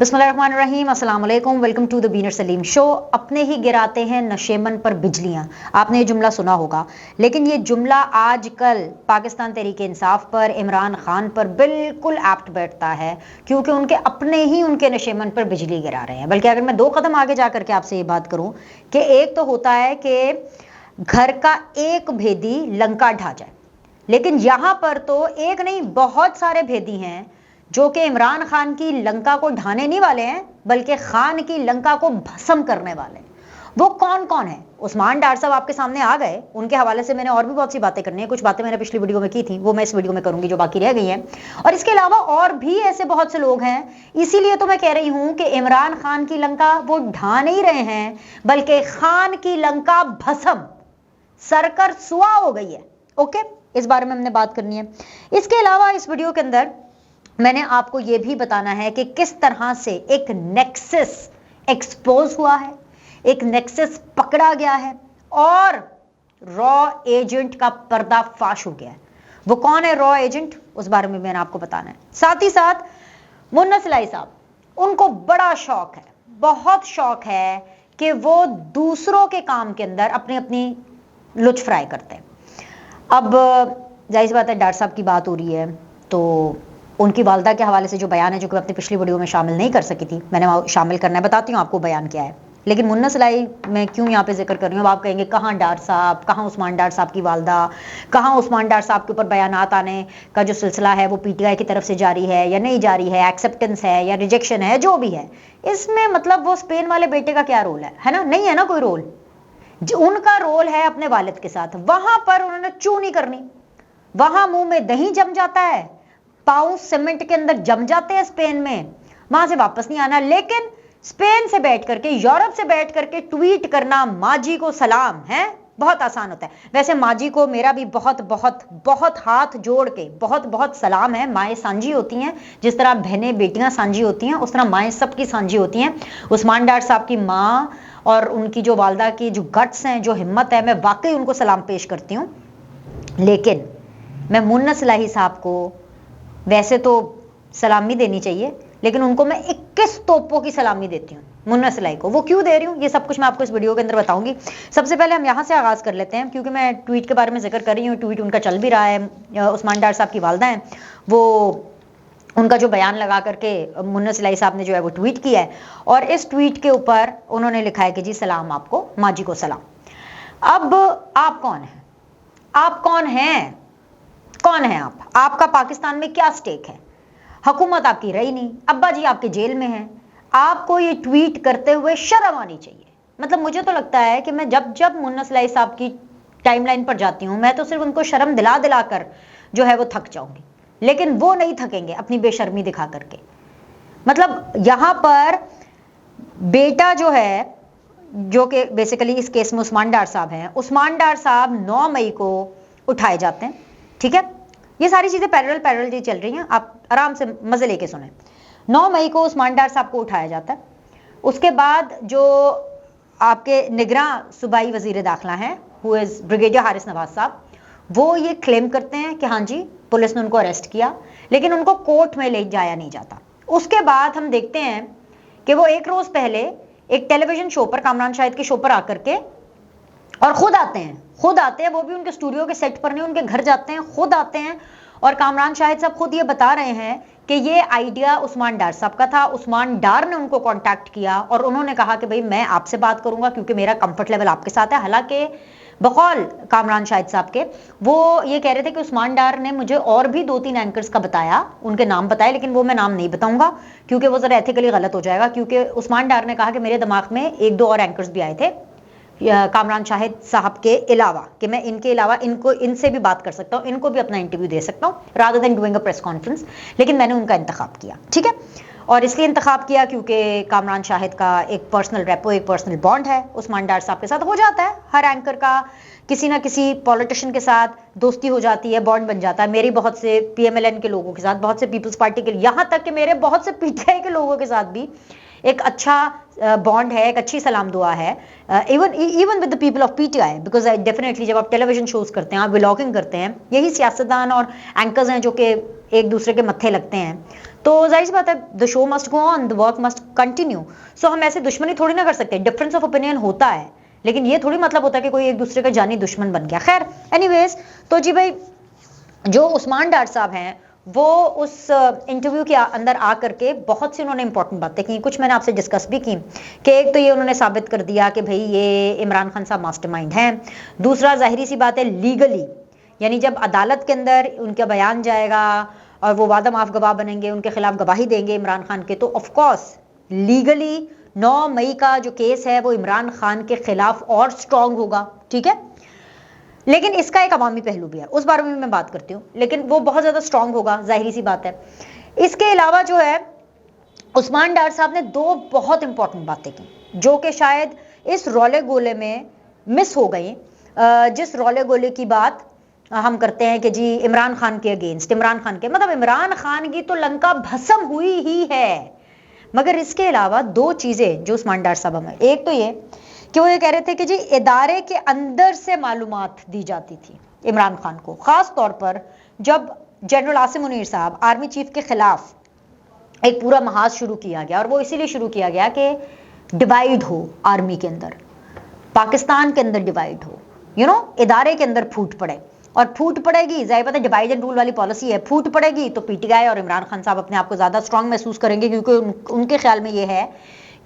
बिस्मिल्लाहिर्रहमानिर्रहीम, अस्सलाम वालेकुम, वेलकम टू द बीनर सलीम शो। अपने ही गिराते हैं नशेमन पर बिजलियां, आपने ये जुमला सुना होगा, लेकिन ये जुमला आजकल पाकिस्तान तहरीक इंसाफ पर, इमरान खान पर बिल्कुल एप्ट बैठता है, क्योंकि उनके अपने ही उनके नशेमन पर बिजली गिरा रहे हैं। बल्कि अगर मैं 2 कदम आगे जा करके आपसे ये बात करूं कि एक तो होता है कि घर का एक भेदी लंका ढा जाए, लेकिन यहां पर तो एक नहीं बहुत सारे भेदी हैं जो कि इमरान खान की लंका को ढाने नहीं वाले हैं, बल्कि खान की लंका को भस्म करने वाले हैं। वो कौन कौन है? उस्मान डार साहब आपके सामने आ गए, उनके हवाले से मैंने और भी बहुत सी बातें करनी है। कुछ बातें मैंने पिछली वीडियो में की थी, वो मैं इस वीडियो में करूंगी जो बाकी रह गई हैं। और इसके अलावा और भी ऐसे बहुत से लोग हैं, इसीलिए तो मैं कह रही हूं कि इमरान खान की लंका वो ढा नहीं रहे हैं, बल्कि खान की लंका भस्म सरकर सुआ हो गई है। ओके, इस बारे में हमने बात करनी है। इसके अलावा इस वीडियो के अंदर मैंने आपको यह भी बताना है कि किस तरह से एक नेक्सस एक्सपोज हुआ है, एक नेक्सस पकड़ा गया है और रॉ एजेंट का पर्दाफाश हो गया है। वो कौन है रॉ एजेंट, उस बारे में मैंने आपको बताना है। साथ ही साथ मुन्ना सिलाई साहब, उनको बड़ा शौक है, बहुत शौक है कि वो दूसरों के काम के अंदर अपनी अपनी लुच फ्राई करते हैं। अब जाहिर सी बात है, डॉक्टर साहब की बात हो रही है, तो उनकी वालदा के हवाले से जो बयान है, जो कि मैं अपनी पिछली वीडियो में शामिल नहीं कर सकी थी, मैंने शामिल करना है, बताती हूँ आपको बयान क्या है। लेकिन मुन्ना सिलाई मैं क्यों यहाँ पे जिक्र कर रही हूँ, आप कहेंगे कहाँ डार साहब, कहाँ उस्मान डार साहब की वालदा, कहाँ उस्मान डार साहब के ऊपर बयानात आने का जो सिलसिला है वो पीटीआई की तरफ से जारी है या नहीं जारी है, एक्सेप्टेंस है या रिजेक्शन है, जो भी है इसमें मतलब वो स्पेन वाले बेटे का क्या रोल है ना? नहीं है ना कोई रोल। उनका रोल है अपने वालिद के साथ, वहां पर उन्होंने चू नहीं करनी, वहां मुंह में दही जम जाता है, पाँव सीमेंट के अंदर जम जाते हैं स्पेन में, वहां से वापस नहीं आना। लेकिन स्पेन से बैठ करके, यूरोप से बैठ करके ट्वीट करना, माँ जी को सलाम है, बहुत आसान होता है। वैसे माँ जी को मेरा भी बहुत बहुत बहुत हाथ जोड़ के बहुत बहुत सलाम है। माएँ सांझी होती हैं, जिस तरह बहनें बेटियां सांझी होती हैं, उस तरह माएँ सबकी सांझी होती हैं। उस्मान डार साहब की माँ और उनकी जो वालदा की जो गट्स हैं, जो हिम्मत है, मैं वाकई उनको सलाम पेश करती हूँ। लेकिन मैं मुन्ना सिलाही साहब को वैसे तो सलामी देनी चाहिए, लेकिन उनको मैं 21 तोपों की सलामी देती हूँ मुन्ना सिलाई को। वो क्यों दे रही हूँ, ये सब कुछ मैं आपको इस वीडियो के अंदर बताऊंगी। सबसे पहले हम यहाँ से आगाज़ कर लेते हैं, क्योंकि मैं ट्वीट के बारे में जिक्र कर रही हूँ, ट्वीट उनका चल भी रहा है। उस्मान डार साहब की वालदा हैं, वो उनका जो बयान लगा करके मुन्ना सिलाई साहब ने जो है वो ट्वीट किया है, और इस ट्वीट के ऊपर उन्होंने लिखा है कि जी सलाम आपको, माँ जी को सलाम। अब आप कौन हैं? आप कौन हैं? कौन है आप? आपका पाकिस्तान में क्या स्टेक है? हुकूमत आपकी रही नहीं, अब्बा जी आपके जेल में हैं, आपको ये ट्वीट करते हुए शर्म आनी चाहिए। मतलब मुझे तो लगता है कि मैं जब जब मुन्ना सिलाई साहब की टाइमलाइन पर जाती हूँ, मैं तो सिर्फ उनको शर्म दिला दिला कर जो है वो थक जाऊंगी, लेकिन वो नहीं थकेंगे अपनी बेशर्मी दिखा करके। मतलब यहाँ पर बेटा जो है, जो कि बेसिकली इस केस में उस्मान डार साहब हैं, उस्मान डार साहब 9 मई को उठाए जाते हैं। ठीक है, ये सारी चीजें पैरेलल जी चल रही हैं, आप आराम से मजे लेके सुने। 9 मई को उस्मान डार साहब को उठाया जाता है। उसके बाद जो आपके निगरान सूबाई वजीर दाखिला हैं, who is brigadier Haris Nawaz साहब, वो ये क्लेम करते हैं कि हाँ जी पुलिस ने उनको अरेस्ट किया, लेकिन उनको कोर्ट में ले जाया नहीं जाता। उसके बाद हम देखते हैं कि वो एक रोज पहले एक टेलीविजन शो पर, कामरान शाहिद के शो पर आकर के और खुद आते हैं, वो भी उनके स्टूडियो के सेट पर नहीं, उनके घर जाते हैं, खुद आते हैं, और कामरान शाहिद साहब खुद ये बता रहे हैं कि ये आइडिया उस्मान डार साहब का था। उस्मान डार ने उनको कांटेक्ट किया और उन्होंने कहा कि भाई मैं आपसे बात करूंगा क्योंकि मेरा कंफर्ट लेवल आपके साथ है। हालांकि बकौल कामरान शाहिद साहब के, वो ये कह रहे थे कि उस्मान डार ने मुझे और भी 2-3 एंकर्स का बताया, उनके नाम बताए, लेकिन वो मैं नाम नहीं बताऊंगा क्योंकि वो जरा एथिकली गलत हो जाएगा। क्योंकि उस्मान डार ने कहा कि मेरे दिमाग में 1-2 और एंकर्स भी आए थे कामरान शाहिद साहब के अलावा, कि मैं इनके अलावा इनसे भी बात कर सकता हूँ, इनको भी अपना इंटरव्यू दे सकता हूँ rather than doing a press conference. लेकिन मैंने उनका इंतखाब किया, ठीक है, और इसलिए इंतखाब किया क्योंकि कामरान शाहिद का एक पर्सनल रेपो, एक पर्सनल बॉन्ड है उस्मान डार साहब के साथ। हो जाता है हर एंकर का किसी ना किसी पॉलिटिशियन के साथ दोस्ती हो जाती है, बॉन्ड बन जाता है। मेरी बहुत से PMLN के लोगों के साथ, बहुत से पीपल्स पार्टी के, यहाँ तक कि मेरे बहुत से PTI के लोगों के साथ भी एक अच्छा बॉन्ड है, एक अच्छी सलाम दुआ है, even with the people of PTI, because definitely जब आप टेलीविजन शोज करते हैं, आप व्लॉगिंग करते हैं, यही सियासतदान और एंकर्स हैं जो कि एक दूसरे के मत्थे लगते हैं, तो जाहिर सी बात है the show must go on, the work must continue. So हम ऐसे दुश्मनी थोड़ी ना कर सकते, डिफरेंस ऑफ ओपिनियन होता है, लेकिन ये थोड़ी मतलब होता है कि कोई एक दूसरे का जानी दुश्मन बन गया। खैर एनीवेज, तो जी भाई जो उस्मान डार साहब हैं वो उस इंटरव्यू के अंदर आकर के बहुत सी उन्होंने इंपॉर्टेंट बातें की, कुछ मैंने आपसे डिस्कस भी की कि एक तो ये उन्होंने साबित कर दिया कि भाई ये इमरान खान साहब मास्टरमाइंड हैं। दूसरा, जाहिर सी बात है, लीगली यानी जब अदालत के अंदर उनका बयान जाएगा और वो वादा माफ गवाह बनेंगे, उनके खिलाफ गवाही देंगे इमरान खान के, तो ऑफकोर्स लीगली 9 मई का जो केस है वो इमरान खान के खिलाफ और स्ट्रांग होगा, ठीक है। लेकिन इसका एक अवामी पहलू भी है, उस बारे में मैं बात करती हूँ, लेकिन वो बहुत ज्यादा स्ट्रांग होगा, जाहिर सी बात है। इसके अलावा जो है उस्मान डार साहब ने 2 बहुत इंपॉर्टेंट बातें की जो कि शायद इस रौले गोले में मिस हो गई। जिस रौले गोले की बात हम करते हैं कि जी इमरान खान के अगेंस्ट, इमरान खान के मतलब इमरान खान की तो लंका भस्म हुई ही है, मगर इसके अलावा 2 चीजें जो उस्मान डार साहब हमें, एक तो ये कि वो ये कह रहे थे कि जी इदारे के अंदर से मालूमात दी जाती थी इमरान खान को, खास तौर पर जब जनरल आसिम मुनीर साहब आर्मी चीफ के खिलाफ एक पूरा महाज शुरू किया गया, और वो इसीलिए शुरू किया गया कि डिवाइड हो आर्मी के अंदर, पाकिस्तान के अंदर डिवाइड हो, इदारे के अंदर फूट पड़े, और फूट पड़ेगी, जाहिर बात है डिवाइड एंड रूल वाली पॉलिसी है, फूट पड़ेगी तो पीटीआई और इमरान खान साहब अपने आप को ज्यादा स्ट्रांग महसूस करेंगे, क्योंकि उनके ख्याल में ये है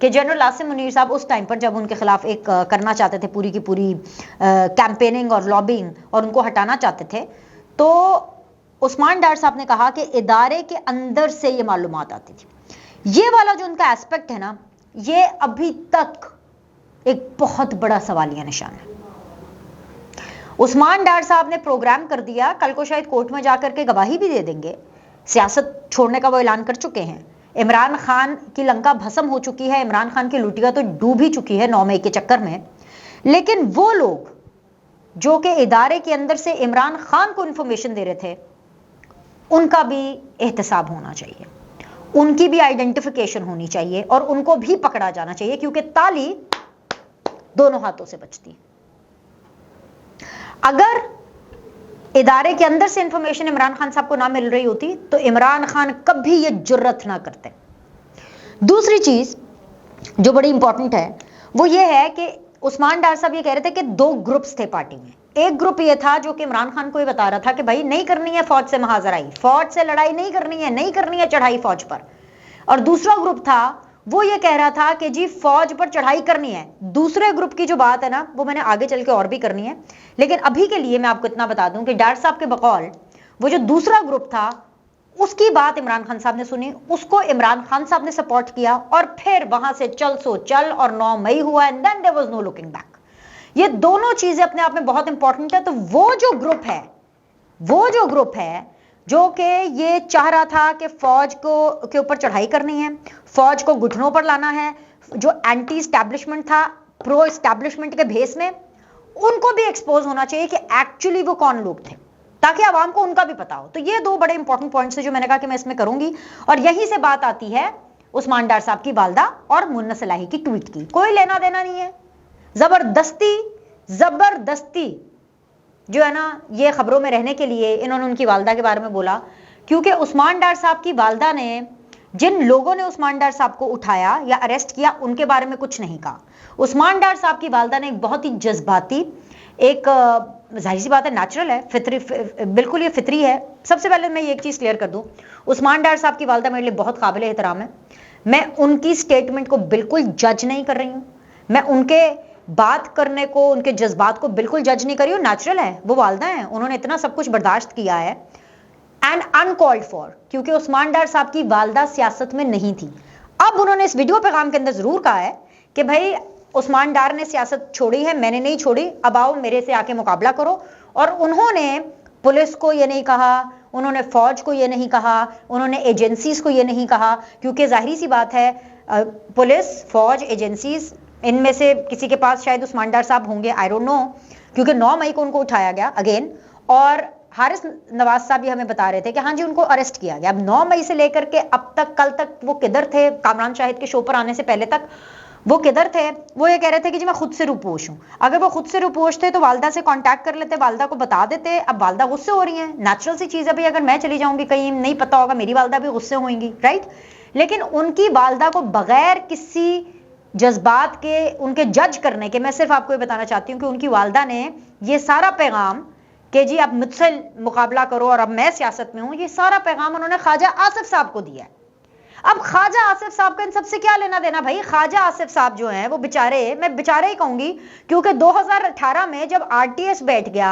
कि जनरल आसिम मुनीर साहब उस टाइम पर जब उनके खिलाफ एक करना चाहते थे पूरी की पूरी कैंपेनिंग और लॉबिंग और उनको हटाना चाहते थे, तो उस्मान डार साहब ने कहा कि इदारे के अंदर से ये मालूमात आती थी। ये वाला जो उनका एस्पेक्ट है ना, ये अभी तक एक बहुत बड़ा सवालिया निशान है। उस्मान डार साहब ने प्रोग्राम कर दिया, कल को शायद कोर्ट में जाकर के गवाही भी दे देंगे, सियासत छोड़ने का वो ऐलान कर चुके हैं। इमरान खान की लंका भस्म हो चुकी है, इमरान खान की लुटिया तो डूब ही चुकी है 9 मई के चक्कर में, लेकिन वो लोग जो कि इदारे के अंदर से इमरान खान को इंफॉर्मेशन दे रहे थे, उनका भी एहतसाब होना चाहिए, उनकी भी आइडेंटिफिकेशन होनी चाहिए और उनको भी पकड़ा जाना चाहिए, क्योंकि ताली दोनों हाथों से बचती है। अगर इदारे के अंदर से इंफॉर्मेशन इमरान खान साहब को ना मिल रही होती तो इमरान खान कभी ये जुर्रत ना करते। दूसरी चीज जो बड़ी इंपॉर्टेंट है वो ये है कि उस्मान डार साहब ये कह रहे थे कि 2 ग्रुप्स थे पार्टी में। एक ग्रुप ये था जो कि इमरान खान को ये बता रहा था कि भाई नहीं करनी है फौज से महाजराई, फौज से लड़ाई नहीं करनी है चढ़ाई फौज पर, और दूसरा ग्रुप था वो ये कह रहा था कि जी फौज पर चढ़ाई करनी है। दूसरे ग्रुप की जो बात है ना वो मैंने आगे चल के और भी करनी है, लेकिन अभी के लिए मैं आपको इतना बता दूं कि डार साहब के बकौल वो जो दूसरा ग्रुप था उसकी बात इमरान खान साहब ने सुनी, उसको इमरान खान साहब ने सपोर्ट किया, और फिर वहां से चल सो चल और 9 मई हुआ, and then there was no looking back. ये दोनों चीजें अपने आप में बहुत इंपॉर्टेंट है। तो वो जो ग्रुप है जो कि ये चाह रहा था कि फौज को के ऊपर चढ़ाई करनी है, फौज को घुटनों पर लाना है, जो एंटी एस्टैब्लिशमेंट था प्रो एस्टैब्लिशमेंट के भेस में, उनको भी एक्सपोज होना चाहिए कि एक्चुअली वो कौन लोग थे, ताकि आवाम को उनका भी पता हो। तो ये 2 बड़े इंपॉर्टेंट पॉइंट्स है जो मैंने कहा कि मैं इसमें करूंगी, और यहीं से बात आती है उस्मान डार साहब की वालदा और मुन्ना सलाही की ट्वीट की। कोई लेना देना नहीं है, जबरदस्ती जो है ना ये खबरों में रहने के लिए इन्होंने उनकी वालदा के बारे में बोला, क्योंकि उस्मान डार साहब की वालदा ने, जिन लोगों ने उस्मान डार साहब को उठाया या अरेस्ट किया, उनके बारे में कुछ नहीं कहा। उस्मान डार साहब की वालदा ने एक बहुत ही जज्बाती, एक जाहिर सी बात है नेचुरल है, फितरी, बिल्कुल ये फितरी है। सबसे पहले मैं ये एक चीज क्लियर कर दूं, उस्मान डार साहब की वालदा मेरे लिए बहुत काबिल एहतराम है। मैं उनकी स्टेटमेंट को बिल्कुल जज नहीं कर रही हूं, मैं उनके बात करने को, उनके जज्बात को बिल्कुल जज नहीं कर रही हूं। नेचुरल है, वो वालदा है, उन्होंने इतना सब कुछ बर्दाश्त किया है एंड अनकॉल्ड फॉर, क्योंकि उस्मान डार साहब की वालदा सियासत में नहीं थी। अब उन्होंने इस वीडियो पैगाम के अंदर जरूर कहा है कि भाई उस्मान डार ने सियासत छोड़ी है, मैंने नहीं छोड़ी, अब आओ मेरे से आके मुकाबला करो। और उन्होंने पुलिस को ये नहीं कहा, उन्होंने फौज को ये नहीं कहा, उन्होंने एजेंसीज को ये नहीं कहा, क्योंकि जाहिर सी बात है पुलिस, फौज, एजेंसीज, इनमें से किसी के पास शायद उस्मान डार साहब होंगे, आई डोंट नो, क्योंकि 9 मई को उनको उठाया गया अगेन, और हारिस नवाज साहब भी हमें बता रहे थे कि हाँ जी उनको अरेस्ट किया गया। अब 9 मई से लेकर के अब तक, कल तक वो किधर थे? कामरान शाहिद के शो पर आने से पहले तक वो किधर थे? वो ये कह रहे थे कि जी मैं खुद से रूपोश हूं। अगर वो खुद से रूपोश थे तो वालदा से कांटेक्ट कर लेते, वालदा को बता देते। अब वालदा गुस्से हो रही हैं, नेचुरल सी चीज है भाई, अगर मैं चली जाऊंगी कहीं नहीं पता होगा, मेरी वालदा भी गुस्से होंगी, राइट। लेकिन उनकी वालदा को बगैर किसी जज्बात के, उनके जज करने के, मैं सिर्फ आपको ये बताना चाहती हूँ कि उनकी वालदा ने ये सारा पैगाम कि जी अब मुझसे मुकाबला करो और अब मैं सियासत में हूं, ये सारा पैगाम उन्होंने ख्वाजा आसिफ साहब को दिया है। अब ख्वाजा आसिफ साहब का इन सबसे क्या लेना देना भाई? ख्वाजा आसिफ साहब जो हैं वो बेचारे, मैं बेचारे ही कहूंगी, क्योंकि 2018 में जब आरटीएस बैठ गया,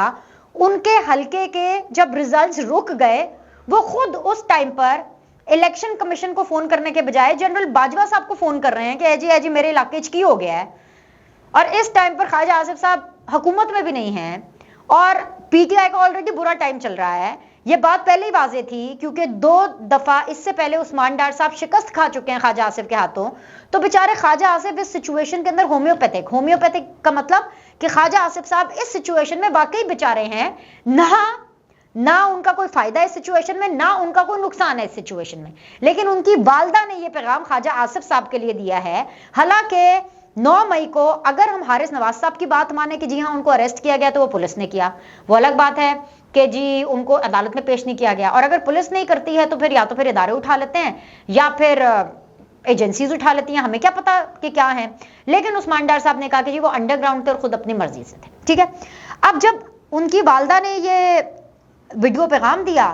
उनके हलके के जब रिजल्ट्स रुक गए, वो खुद उस टाइम पर इलेक्शन कमीशन को फोन करने के बजाय जनरल बाजवा साहब को फोन कर रहे हैं कि जी मेरे इलाके की हो गया है। और इस टाइम पर ख्वाजा आसिफ साहब हुकूमत में भी नहीं है और पीटीआई का ऑलरेडी बुरा टाइम चल रहा है। ये बात पहले ही वाजे थी, क्योंकि 2 दफा इससे पहले उस्मान डार साहब शिकस्त खा चुके हैं ख्वाजा आसिफ के हाथों। तो बेचारे ख्वाजा आसिफ इस सिचुएशन के अंदर होम्योपैथिक का मतलब कि ख्वाजा आसिफ साहब इस सिचुएशन में वाकई बेचारे हैं, ना उनका कोई फायदा है इस सिचुएशन में, ना उनका कोई नुकसान है इस सिचुएशन में। लेकिन उनकी वालदा ने यह पैगाम ख्वाजा आसिफ साहब के लिए दिया है। हालांकि 9 मई को अगर हम हारिस नवाज साहब की बात माने कि जी हाँ उनको अरेस्ट किया गया तो वो पुलिस ने किया, वो अलग बात है कि जी उनको अदालत में पेश नहीं किया गया। और अगर पुलिस नहीं करती है तो फिर या तो फिर इदारे उठा लेते हैं या फिर एजेंसीज उठा लेती हैं, हमें क्या पता कि क्या है। लेकिन उस्मान डार साहब ने कहा कि जी वो अंडरग्राउंड थे और खुद अपनी मर्जी से थे, ठीक है। अब जब उनकी वालदा ने ये वीडियो पैगाम दिया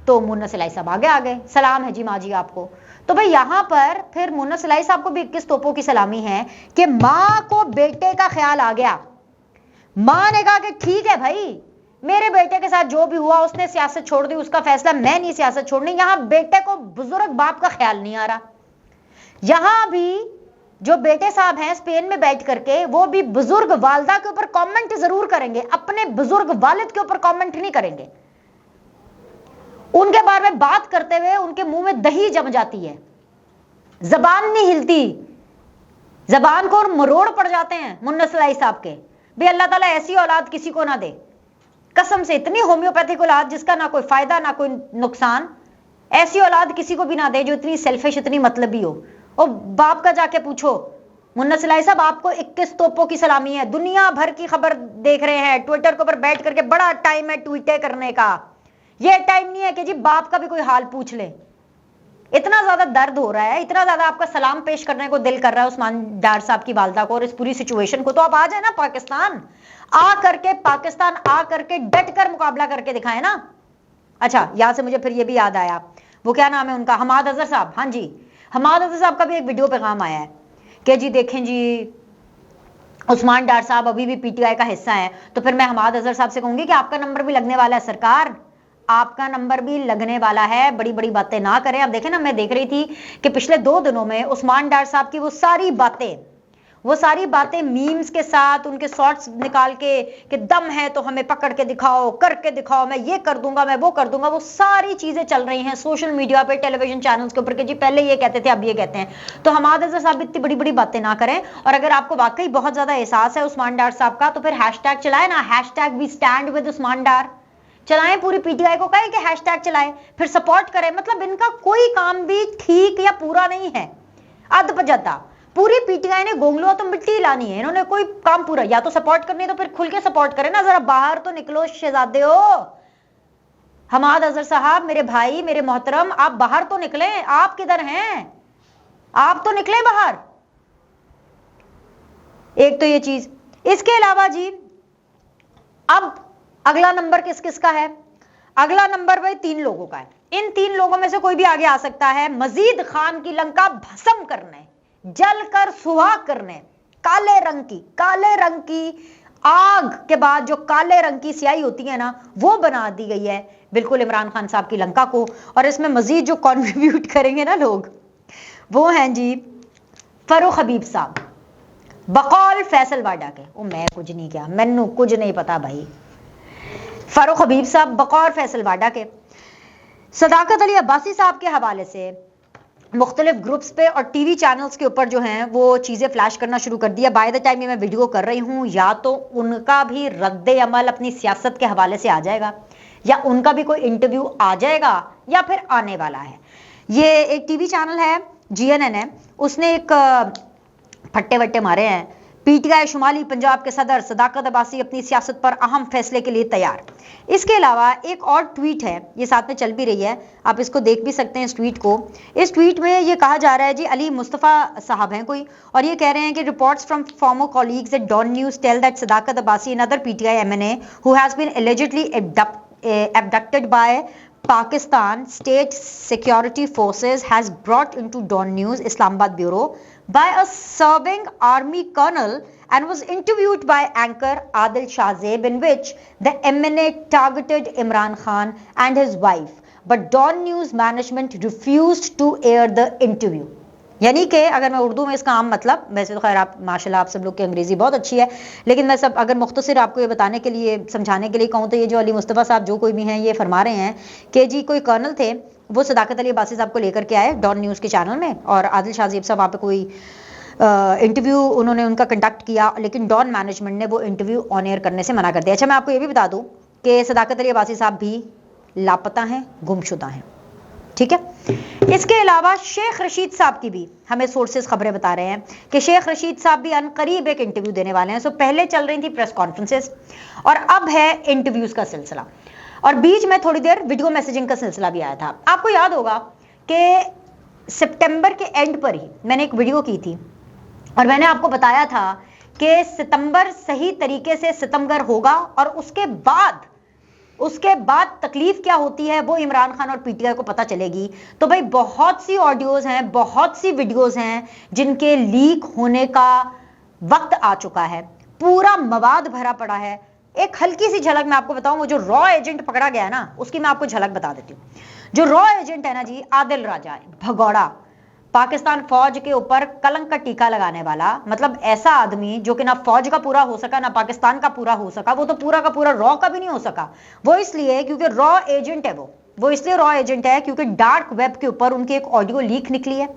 तो मुन्ना सिलाई साहब आगे आ गए, सलाम है जी माँ जी आपको। तो भाई यहां पर फिर मुन्ना सिलाई साहब को भी 21 तोपों की सलामी है कि मां को बेटे का ख्याल आ गया। मां ने कहा कि ठीक है भाई, मेरे बेटे के साथ जो भी हुआ उसने सियासत छोड़ दी, उसका फैसला, मैं नहीं सियासत छोड़नी। यहां बेटे को बुजुर्ग बाप का ख्याल नहीं आ रहा। यहां भी जो बेटे साहब हैं स्पेन में बैठ करके, वो भी बुजुर्ग वालदा के ऊपर कमेंट जरूर करेंगे, अपने बुजुर्ग वालिद के ऊपर कमेंट नहीं करेंगे। उनके बारे में बात करते हुए उनके मुंह में दही जम जाती है, जबान नहीं हिलती, जबान को मरोड़ पड़ जाते हैं मुन्ना सिलाई साहब के। भी अल्लाह ताला ऐसी औलाद किसी को ना दे, कसम से। इतनी होम्योपैथिक औलाद जिसका ना कोई फायदा ना कोई नुकसान, ऐसी औलाद किसी को भी ना दे जो इतनी सेल्फिश, इतनी मतलबी हो। और बाप का जाके पूछो, मुन्ना सिलाई साहब आपको 21 तोपों की सलामी है। दुनिया भर की खबर देख रहे हैं, ट्विटर के ऊपर बैठ करके बड़ा टाइम है ट्वीटे करने का, ये टाइम नहीं है कि जी बाप का भी कोई हाल पूछ ले। इतना ज्यादा दर्द हो रहा है, इतना ज्यादा आपका सलाम पेश करने को दिल कर रहा है उस्मान डार साहब की वालदा को और इस पूरी सिचुएशन को। तो आप आ जाए ना पाकिस्तान, पाकिस्तान आ करके डट कर मुकाबला करके दिखाए ना। अच्छा, यहां से मुझे फिर ये भी याद आया, वो क्या नाम है उनका, हमाद अजहर साहब। हाँ जी, हमाद अजहर साहब का भी एक वीडियो पैगाम आया है कि जी देखें जी उस्मान डार साहब अभी भी पीटीआई का हिस्सा है। तो फिर मैं हमाद अजहर साहब से कहूंगी कि आपका नंबर भी लगने वाला है सरकार, आपका नंबर भी लगने वाला है। बड़ी बड़ी बातें ना करें। अब देखें ना, मैं देख रही थी कि पिछले 2 दिनों में उस्मान डार साहब की वो सारी बातें मीम्स के साथ, उनके शॉर्ट्स निकाल के कि दम है तो हमें पकड़ के दिखाओ, करके दिखाओ, मैं ये कर दूंगा, मैं वो कर दूंगा, वो सारी चीजें चल रही हैं सोशल मीडिया पे, टेलीविजन चैनल्स के ऊपर कि जी पहले ये कहते थे अब ये कहते हैं। तो हमाद अजहर साहब इतनी बड़ी बड़ी बातें ना करें। और अगर आपको वाकई बहुत ज्यादा एहसास है उस्मान डार साहब का, तो फिर हैशटैग चलाए ना, hashtag we stand with Usman Dar चलाएं। पूरी पीटीआई को कहे कि हैशटैग चलाएं, फिर सपोर्ट करें। मतलब इनका कोई काम भी ठीक या पूरा नहीं है, अध पजता। पूरी पीटीआई ने गोंगलुआ तो मिट्टी लानी है, इन्होंने कोई काम पूरा, या तो सपोर्ट करनी है तो फिर खुल के सपोर्ट करें ना, जरा बाहर तो निकलो शहजादे हो। हमाद अजहर साहब, मेरे भाई, मेरे मोहतरम, आप बाहर तो निकलें। आप किधर हैं? आप तो निकले बाहर। एक तो ये चीज, इसके अलावा जी अब अगला नंबर किस किस का है? अगला नंबर भाई 3 लोगों का है। इन 3 लोगों में से कोई भी आगे आ सकता है मजीद खान की लंका भस्म करने, जलकर सुहाग करने। काले रंग की आग के बाद जो काले रंग की स्याही होती है ना, वो बना दी गई है बिल्कुल इमरान खान साहब की लंका को। और इसमें मजीद जो कंट्रीब्यूट करेंगे ना लोग, वो हैं जी फरूख हबीब साहब, बकौल फैसल वाडा के। ओ मैं कुछ नहीं किया, मैनू कुछ नहीं पता भाई। फारूक हबीब साहब बकौल फैसल वाडा के, सदाकत अली अब्बासी साहब के हवाले से मुख्तलिफ ग्रुप्स पे और टीवी चैनल्स के ऊपर जो हैं वो चीज़ें फ्लैश करना शुरू कर दिया। बाय द टाइम ये मैं वीडियो कर रही हूँ, या तो उनका भी रद्द अमल अपनी सियासत के हवाले से आ जाएगा, या उनका भी कोई इंटरव्यू आ जाएगा, या फिर आने वाला है। ये एक टीवी चैनल है, GNN है, उसने एक फट्टे वट्टे मारे हैं। PTI शुमाली पंजाब के सदर सदाकत अब्बासी अपनी सियासत पर अहम फैसले के लिए तैयार। इसके अलावा एक और ट्वीट है, ये साथ में चल भी रही है, आप इसको देख भी सकते हैं इस ट्वीट को। इस ट्वीट में ये कहा जा रहा है जी, अली मुस्तफ़ा साहब हैं कोई, और ये कह रहे हैं कि reports from former colleagues at Dawn News tell that Sadaqat Abbasi another PTI MNA who has been allegedly abducted by Pakistan State Security Forces has brought into Dawn News Islamabad bureau by a serving army colonel and was interviewed by anchor Adil Shahzeb, in which the MNA targeted Imran Khan and his wife, but Dawn News management refused to air the interview. यानी कि अगर मैं उर्दू में इसका आम मतलब, वैसे तो खैर आप माशाल्लाह आप सब लोग की अंग्रेज़ी बहुत अच्छी है, लेकिन मैं सब अगर मुख्तसर आपको ये बताने के लिए, समझाने के लिए कहूँ तो ये जो अली मुस्तफ़ा साहब जो कोई भी हैं, ये फरमा रहे हैं कि जी कोई कर्नल थे, वो सदाकत अली अब्बासी साहब को लेकर के आए डॉन न्यूज़ के चैनल में, और आदिल शाहज़ेब साहब वहाँ पे कोई इंटरव्यू उन्होंने उनका कंडक्ट किया, लेकिन डॉन मैनेजमेंट ने वो इंटरव्यू ऑन एयर करने से मना कर दिया। अच्छा, मैं आपको ये भी बता दूँ कि सदाकत अली अब्बासी साहब भी लापता हैं, गुमशुदा हैं, ठीक है। इसके अलावा शेख रशीद साहब की भी हमें सोर्सेज खबरें बता रहे हैं कि शेख रशीद साहब भी अनकरीब एक इंटरव्यू देने वाले हैं। सो पहले चल रही थी प्रेस कॉन्फ्रेंसेस और अब है इंटरव्यूज का सिलसिला, और बीच में थोड़ी देर वीडियो मैसेजिंग का सिलसिला भी आया था। आपको याद होगा कि सितंबर के एंड पर ही मैंने एक वीडियो की थी और मैंने आपको बताया था कि सितंबर सही तरीके से सितमगर होगा, और उसके बाद तकलीफ क्या होती है वो इमरान खान और PTI को पता चलेगी। तो भाई बहुत सी ऑडियोज हैं, बहुत सी वीडियोज हैं जिनके लीक होने का वक्त आ चुका है, पूरा मवाद भरा पड़ा है। एक हल्की सी झलक मैं आपको बताऊं, वो जो रॉ एजेंट पकड़ा गया ना, उसकी मैं आपको झलक बता देती हूँ। जो रॉ एजेंट है ना जी, आदिल राजा भगौड़ा, पाकिस्तान फौज के ऊपर कलंक का टीका लगाने वाला, मतलब ऐसा आदमी जो कि ना फौज का पूरा हो सका ना पाकिस्तान का पूरा हो सका, वो तो पूरा का पूरा रॉ का भी नहीं हो सका। वो इसलिए क्योंकि रॉ एजेंट है, वो इसलिए रॉ एजेंट है क्योंकि डार्क वेब के ऊपर उनकी एक ऑडियो लीक निकली है।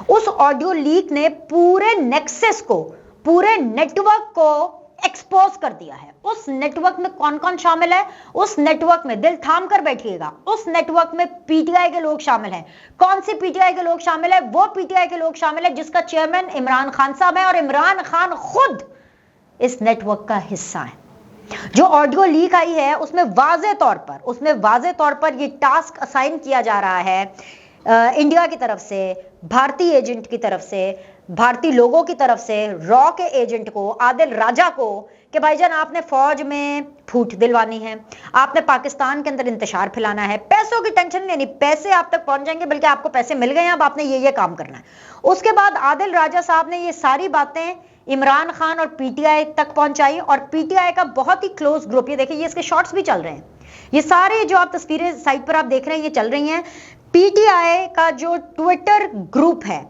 उस ऑडियो लीक ने पूरे नेक्सस को, पूरे नेटवर्क को एक्सपोज कर दिया है। उस नेटवर्क में कौन कौन शामिल है? उस नेटवर्क में, दिल थाम कर बैठिएगा, उस नेटवर्क में PTI के लोग शामिल हैं। कौन सी PTI के लोग शामिल है? वो PTI के लोग शामिल है जिसका चेयरमैन इमरान खान साहब है, और इमरान खान खुद इस नेटवर्क का हिस्सा है। जो ऑडियो लीक आई है उसमें वाज़े तौर पर ये टास्क असाइन किया जा रहा है इंडिया की तरफ से, भारतीय एजेंट की तरफ से, भारतीय लोगों की तरफ से, रॉ के एजेंट को, आदिल राजा को, कि भाईजान आपने फौज में फूट दिलवानी है, आपने पाकिस्तान के अंदर इंतशार फैलाना है, पैसों की टेंशन नहीं, पैसे आप तक पहुंच जाएंगे, बल्कि आपको पैसे मिल गए हैं, अब आपने ये काम करना है। उसके बाद आदिल राजा साहब ने ये सारी बातें इमरान खान और PTI तक पहुंचाई, और PTI का बहुत ही क्लोज ग्रुप, ये देखिए ये इसके शॉर्ट्स भी चल रहे हैं, ये सारे जो आप तस्वीरें साइट पर आप देख रहे हैं ये चल रही हैं। PTI का जो ट्विटर ग्रुप है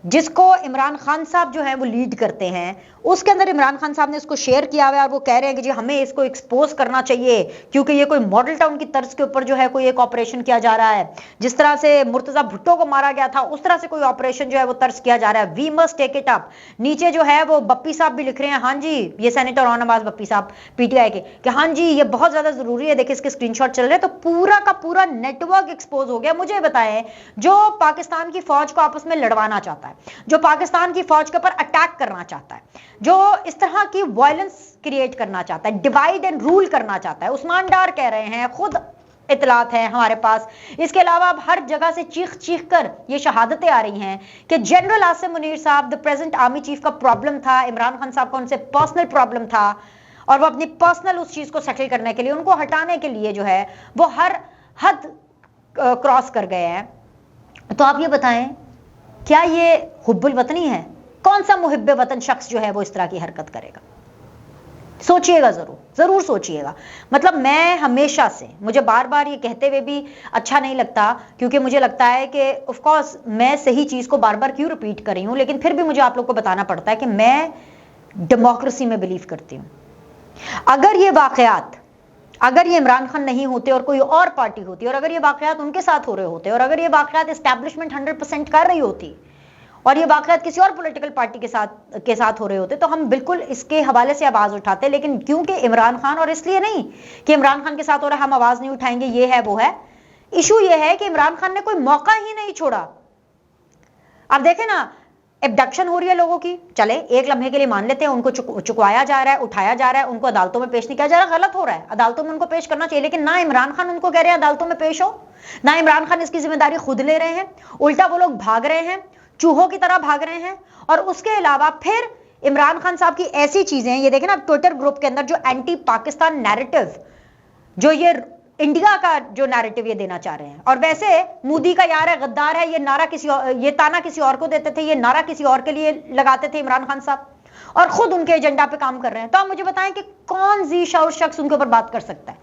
जिसको इमरान खान साहब जो है वो लीड करते हैं, उसके अंदर इमरान खान साहब ने इसको शेयर किया हुआ है, और वो कह रहे हैं कि जी हमें इसको एक्सपोज करना चाहिए क्योंकि ये कोई मॉडल टाउन की तर्ज के ऊपर जो है कोई एक ऑपरेशन किया जा रहा है। जिस तरह से मुर्तजा भुट्टो को मारा गया था उस तरह से कोई ऑपरेशन जो है वो तर्ज किया जा रहा है। We must take it up. नीचे जो है वो बप्पी साहब भी लिख रहे हैं, हाँ जी, ये सेनेटर और नवाज बप्पी साहब PTI के, कि हाँ जी ये बहुत ज्यादा जरूरी है। देखिए इसके स्क्रीनशॉट चल रहे हैं, तो पूरा का पूरा नेटवर्क एक्सपोज हो गया। मुझे बताएं, जो पाकिस्तान की फौज को आपस में लड़वाना चाहता है, जो पाकिस्तान की फौज के ऊपर अटैक करना चाहता है, जो इस तरह की वायलेंस क्रिएट करना चाहता है, डिवाइड एंड रूल करना चाहता है, उस्मान डार कह रहे हैं, खुद इतलात है हमारे पास। इसके अलावा अब हर जगह से चीख चीख कर ये शहादतें आ रही हैं कि जनरल आसिम मुनीर साहब द प्रेजेंट आर्मी चीफ का प्रॉब्लम था, इमरान खान साहब का उनसे पर्सनल प्रॉब्लम था, और वो अपनी पर्सनल उस चीज को सेटल करने के लिए, उनको हटाने के लिए जो है वो हर हद क्रॉस कर गए हैं। तो आप ये बताएं, क्या ये हुब्बुल वतनी है? कौन सा मुहिब्बे वतन शख्स जो है वो इस तरह की हरकत करेगा? सोचिएगा, जरूर सोचिएगा। मतलब मैं हमेशा से, मुझे बार बार ये कहते हुए भी अच्छा नहीं लगता, क्योंकि मुझे लगता है कि ऑफ कोर्स मैं सही चीज को बार बार क्यों रिपीट कर रही हूं, लेकिन फिर भी मुझे आप लोग को बताना पड़ता है कि मैं डेमोक्रेसी में बिलीव करती हूं। अगर ये वाकयात अगर ये इमरान खान नहीं होते और कोई और पार्टी होती, और अगर ये वाकयात उनके साथ हो रहे होते, और अगर ये वाकयात एस्टैब्लिशमेंट 100% कर रही होती, और ये वाकयात किसी और पॉलिटिकल पार्टी के साथ हो रहे होते, तो हम बिल्कुल इसके हवाले से आवाज उठाते। लेकिन क्योंकि इमरान खान, और इसलिए नहीं कि इमरान खान के साथ हो रहा है हम आवाज नहीं उठाएंगे, ये है वो है, इशू ये है कि इमरान खान ने कोई मौका ही नहीं छोड़ा। अब देखें ना, एब्डक्शन हो रही है लोगों की, चले एक लम्हे के लिए मान लेते हैं उनको चुकवाया जा रहा है, उठाया जा रहा है, उनको अदालतों में पेश नहीं किया जा रहा, गलत हो रहा है, अदालतों में उनको पेश करना चाहिए। लेकिन ना इमरान खान उनको कह रहे हैं अदालतों में पेश हो, ना इमरान खान इसकी जिम्मेदारी खुद ले रहे हैं, उल्टा वो लोग भाग रहे हैं, चूहों की तरह भाग रहे हैं। और उसके अलावा फिर इमरान खान साहब की ऐसी चीजें हैं, ये देखें ना ट्विटर ग्रुप के अंदर जो एंटी पाकिस्तान नैरेटिव, जो ये इंडिया का जो नैरेटिव ये देना चाह रहे हैं, और वैसे मोदी का यार है, गद्दार है, ये नारा ये ताना किसी और को देते थे, ये नारा किसी और के लिए लगाते थे इमरान खान साहब, और खुद उनके एजेंडा पे काम कर रहे हैं। तो आप मुझे बताएं कि कौन जी शौर शख्स उनके ऊपर बात कर सकता है?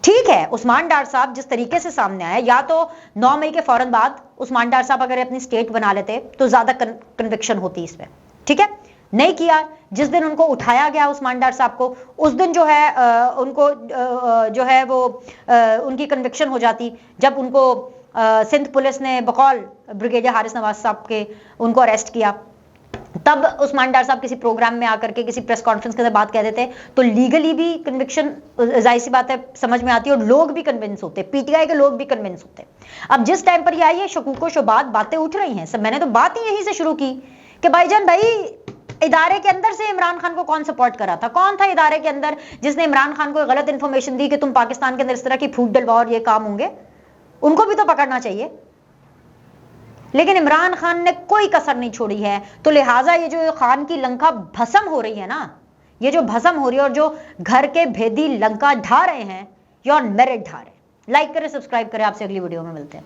ठीक है, उस्मान डार साहब जिस तरीके से सामने आए, या तो 9 मई के फौरन बाद उस्मान डार साहब अगर अपनी स्टेट बना लेते तो ज्यादा कन्विक्शन होती इसमें, ठीक है, नहीं किया। जिस दिन उनको उठाया गया उस्मान डार साहब को, उस दिन जो है उनको जो है वो उनकी कन्विक्शन हो जाती। जब उनको सिंध पुलिस ने बकौल ब्रिगेडियर हारिस नवाज साहब के उनको अरेस्ट किया, तब उस्मान डार साहब किसी प्रोग्राम में आकर के किसी प्रेस कॉन्फ्रेंस के अंदर बात कह देते, तो लीगली भी कन्विक्शन जाहिर सी बात है समझ में आती है, और लोग भी कन्विंस होते, पीटीआई के लोग भी कन्विंस होते। अब जिस टाइम पर ये आई है शकूको शुबात बातें उठ रही हैं, सब मैंने तो बात ही यहीं से शुरू की कि भाईजान भाई, इदारे के अंदर से इमरान खान को कौन सपोर्ट करा था? कौन था इदारे के अंदर जिसने इमरान खान को गलत इंफॉर्मेशन दी कि तुम पाकिस्तान के अंदर इस तरह की फूट डलवाओ और ये काम होंगे? उनको भी तो पकड़ना चाहिए। लेकिन इमरान खान ने कोई कसर नहीं छोड़ी है। तो लिहाजा ये जो खान की लंका भस्म हो रही है ना, ये जो भस्म हो रही है और जो घर के भेदी लंका ढा रहे हैं, ये ऑन मेरिट ढा रहे हैं। लाइक करें, सब्सक्राइब करें, आपसे अगली वीडियो में मिलते हैं।